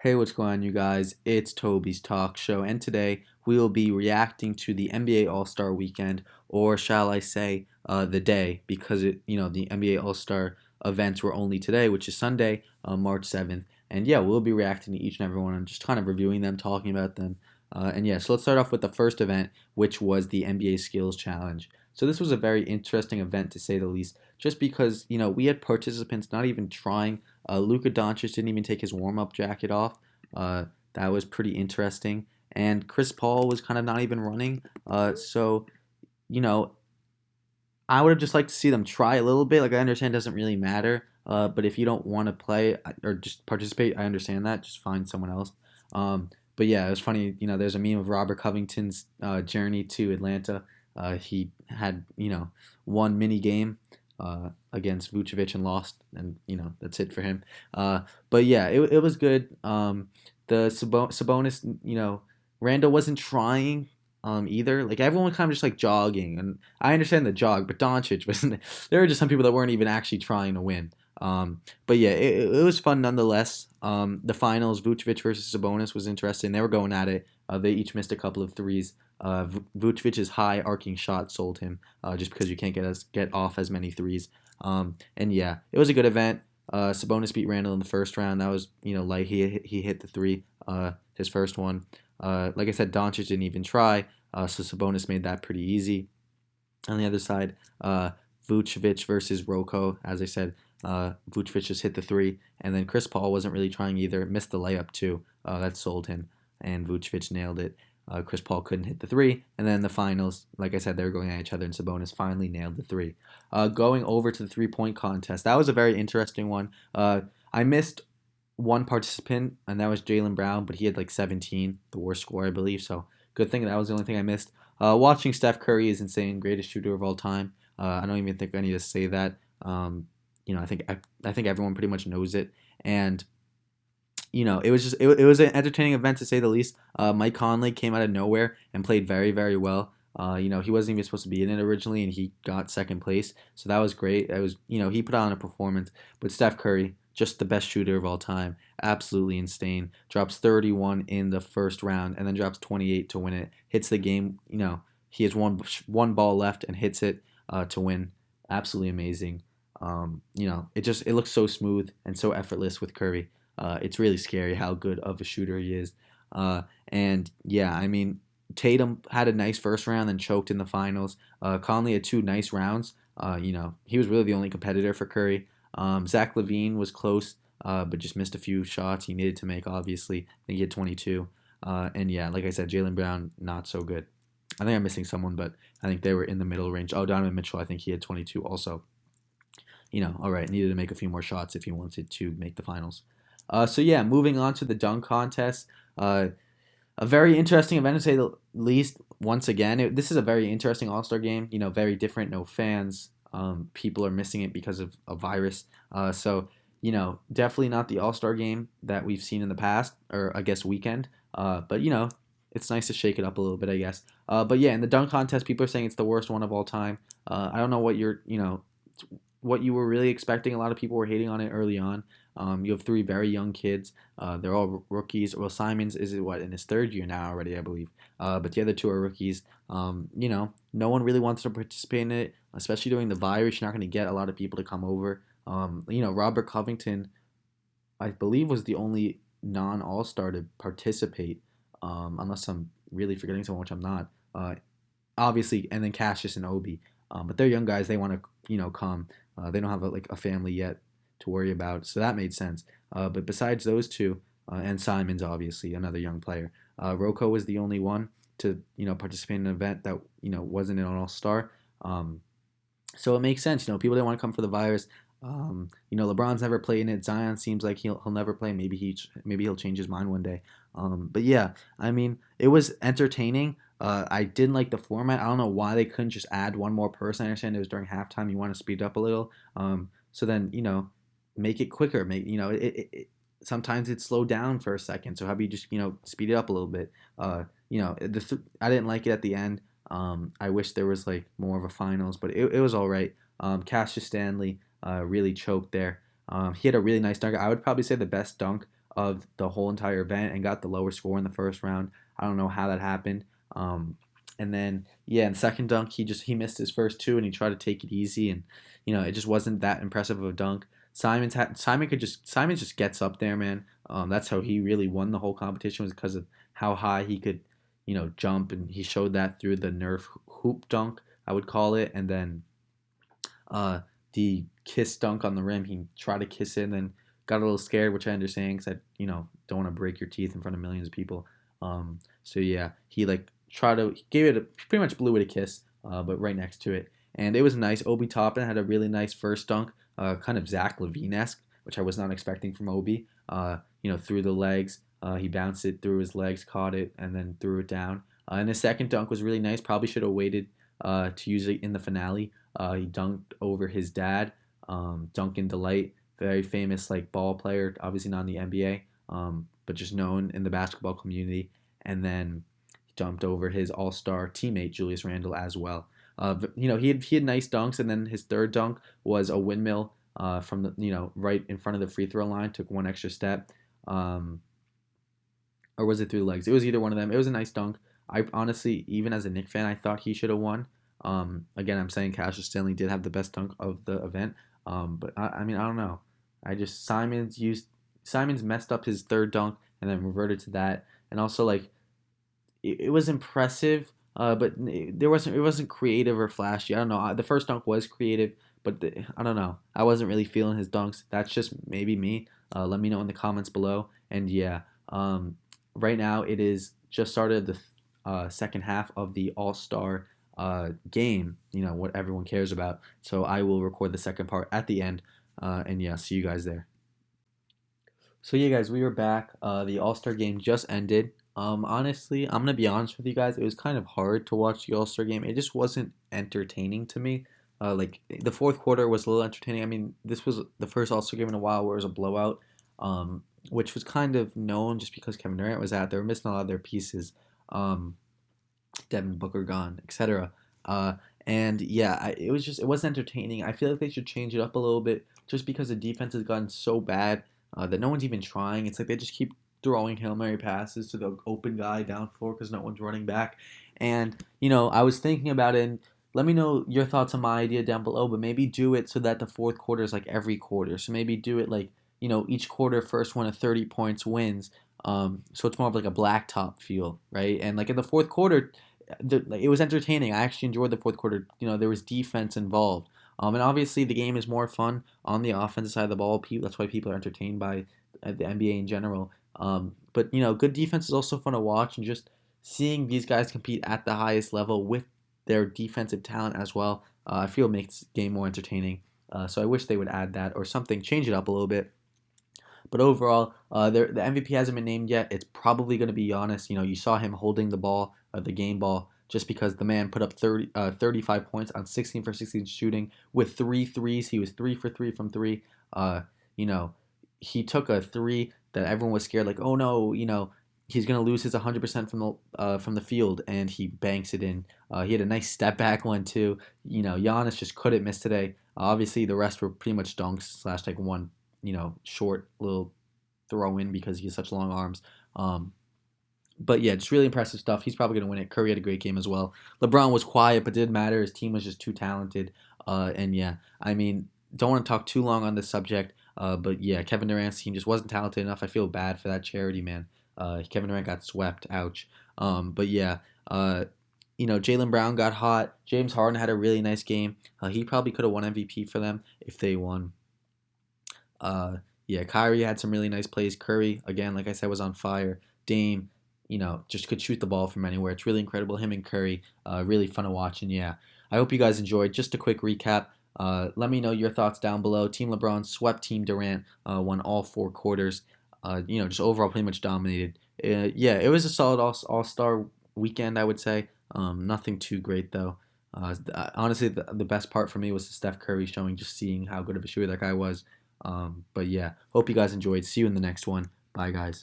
Hey, what's going on, you guys? It's Toby's Talk Show, and today we will be reacting to the NBA All-Star Weekend, or shall I say, the day, because the NBA All-Star events were only today, which is Sunday, March 7th. And yeah, we'll be reacting to each and every one and just kind of reviewing them, talking about them. And yeah, so let's start off with the first event, which was the NBA Skills Challenge. So this was a very interesting event, to say the least, just because we had participants not even trying. Luka Doncic didn't even take his warm-up jacket off. Uh, that was pretty interesting. And Chris Paul was kind of not even running. So you know, I would have just liked to see them try a little bit. Like, I understand it doesn't really matter. But if you don't want to play or just participate, I understand that. Just find someone else. But yeah, it was funny. There's a meme of Robert Covington's journey to Atlanta. He had one mini game against Vucevic and lost, and that's it for him. But yeah, it was good. The Sabonis, Randall wasn't trying either. Like, everyone kind of just like jogging, and I understand the jog, but Doncic wasn't. There were just some people that weren't even actually trying to win. But yeah, it was fun nonetheless. The finals, Vucevic versus Sabonis, was interesting. They were going at it. They each missed a couple of threes. Vucevic's high arcing shot sold him, just because you can't get off as many threes. And yeah, it was a good event. Sabonis beat Randall in the first round. That was light. He hit the three, his first one. Like I said, Doncic didn't even try, so Sabonis made that pretty easy. On the other side, Vucevic versus Rocco. As I said, Vucevic just hit the three, and then Chris Paul wasn't really trying either. Missed the layup too. That sold him, and Vucevic nailed it. Chris Paul couldn't hit the three, and then the finals, like I said, they were going at each other, and Sabonis finally nailed the three. Going over to the three-point contest, that was a very interesting one. I missed one participant, and that was Jaylen Brown, but he had like 17, the worst score, I believe. So good thing that was the only thing I missed. Watching Steph Curry is insane, greatest shooter of all time. I don't even think I need to say that. I think everyone pretty much knows it, and it was an entertaining event, to say the least. Mike Conley came out of nowhere and played very, very well. He wasn't even supposed to be in it originally, and he got second place, so that was great. He put on a performance. But Steph Curry, just the best shooter of all time, absolutely insane. Drops 31 in the first round, and then drops 28 to win it. Hits the game. He has one ball left and hits it to win. Absolutely amazing. It looks so smooth and so effortless with Curry. It's really scary how good of a shooter he is. And yeah, I mean, Tatum had a nice first round and choked in the finals. Conley had two nice rounds. He was really the only competitor for Curry. Zach LaVine was close, but just missed a few shots he needed to make, obviously. I think he had 22. And yeah, like I said, Jaylen Brown, not so good. I think I'm missing someone, but I think they were in the middle range. Oh, Donovan Mitchell, I think he had 22 also. All right, needed to make a few more shots if he wanted to make the finals. So yeah, moving on to the dunk contest. A very interesting event, to say the least. Once again, this is a very interesting All-Star game. Very different. No fans. People are missing it because of a virus. So definitely not the All-Star game that we've seen in the past, or I guess weekend. But it's nice to shake it up a little bit, I guess. But yeah, in the dunk contest, people are saying it's the worst one of all time. I don't know what you were really expecting. A lot of people were hating on it early on. You have three very young kids. They're all rookies. Well, Simons is in his third year now already, I believe. But the other two are rookies. No one really wants to participate in it, especially during the virus. You're not going to get a lot of people to come over. Robert Covington, I believe, was the only non-All-Star to participate, unless I'm really forgetting someone, which I'm not. Obviously, and then Cassius and Obi. But they're young guys. They want to, come. They don't have a family yet to worry about, so that made sense. But besides those two, and Simons, obviously another young player, Rocco was the only one to participate in an event that wasn't an All Star. So it makes sense. People didn't want to come for the virus. LeBron's never played in it. Zion seems like he'll never play. Maybe he'll change his mind one day. But yeah, I mean, it was entertaining. I didn't like the format. I don't know why they couldn't just add one more person. I understand it was during halftime. You want to speed up a little. So then make it quicker. Sometimes it's slowed down for a second. So how about you just speed it up a little bit? I didn't like it at the end. I wish there was like more of a finals, but it was all right. Cassius Stanley really choked there. He had a really nice dunk. I would probably say the best dunk of the whole entire event and got the lower score in the first round. I don't know how that happened. And then yeah, in second dunk, he missed his first two and he tried to take it easy, and it just wasn't that impressive of a dunk. Simon just gets up there, man. That's how he really won the whole competition, was because of how high he could, jump, and he showed that through the Nerf hoop dunk, I would call it, and then uh, the kiss dunk on the rim. He tried to kiss it and then got a little scared, which I understand because I, don't want to break your teeth in front of millions of people. So yeah, he like he gave it pretty much blew it a kiss, but right next to it, and it was nice. Obi Toppin had a really nice first dunk, kind of Zach LaVine-esque, which I was not expecting from Obi. Through the legs, he bounced it through his legs, caught it, and then threw it down. And his second dunk was really nice. Probably should have waited to use it in the finale. He dunked over his dad, Duncan Delight, very famous like ball player, obviously not in the NBA, but just known in the basketball community. And then he dumped over his all-star teammate Julius Randle as well. He had nice dunks, and then his third dunk was a windmill from the right in front of the free throw line. Took one extra step, or was it through the legs? It was either one of them. It was a nice dunk. I honestly, even as a Knicks fan, I thought he should have won. Again, I'm saying Cassius Stanley did have the best dunk of the event. But I mean, I don't know. I just Simons messed up his third dunk and then reverted to that, and also like it was impressive, but it wasn't creative or flashy. I don't know. The first dunk was creative, but I don't know. I wasn't really feeling his dunks. That's just maybe me. Let me know in the comments below. And yeah, right now it is just started the second half of the AllStar game, what everyone cares about. So I will record the second part at the end. And yeah, see you guys there. So yeah, guys, we are back. The AllStar game just ended. Honestly, I'm gonna be honest with you guys. It was kind of hard to watch the AllStar game. It just wasn't entertaining to me. Like the fourth quarter was a little entertaining. I mean, this was the first AllStar game in a while where it was a blowout, which was kind of known just because Kevin Durant was out. They were missing a lot of their pieces. Um, Devin Booker gone, etc. And yeah, it wasn't entertaining. I feel like they should change it up a little bit, just because the defense has gotten so bad that no one's even trying. It's like they just keep throwing Hail Mary passes to the open guy down floor because no one's running back. And I was thinking about it. And let me know your thoughts on my idea down below. But maybe do it so that the fourth quarter is like every quarter. So maybe do it like each quarter, first one of 30 points wins. So it's more of like a blacktop feel, right? And like in the fourth quarter, it was entertaining. I actually enjoyed the fourth quarter. There was defense involved. And obviously the game is more fun on the offensive side of the ball. That's why people are entertained by the NBA in general. But good defense is also fun to watch, and just seeing these guys compete at the highest level with their defensive talent as well, I feel makes the game more entertaining. So I wish they would add that or something, change it up a little bit. But overall, the MVP hasn't been named yet. It's probably going to be Giannis. You saw him holding the ball, the game ball, just because the man put up 35 points on 16 for 16 shooting with three threes. He was 3 for 3 from three. You know, he took a three that everyone was scared, like, oh no, he's gonna lose his 100% from the field, and he banks it in. He had a nice step back one too. Giannis just couldn't miss today. Obviously, the rest were pretty much dunks slash like one, short little throw in because he has such long arms. But yeah, just really impressive stuff. He's probably going to win it. Curry had a great game as well. LeBron was quiet, but didn't matter. His team was just too talented. And yeah, I mean, don't want to talk too long on this subject. But yeah, Kevin Durant's team just wasn't talented enough. I feel bad for that charity, man. Kevin Durant got swept. Ouch. But yeah, Jaylen Brown got hot. James Harden had a really nice game. He probably could have won MVP for them if they won. Yeah, Kyrie had some really nice plays. Curry, again, like I said, was on fire. Dame, just could shoot the ball from anywhere. It's really incredible. Him and Curry, really fun to watch. And yeah, I hope you guys enjoyed. Just a quick recap. Let me know your thoughts down below. Team LeBron swept Team Durant, won all four quarters. Just overall pretty much dominated. Yeah, it was a solid all-star weekend, I would say. Nothing too great, though. Honestly, the best part for me was the Steph Curry showing, just seeing how good of a shooter that guy was. But yeah, hope you guys enjoyed. See you in the next one. Bye, guys.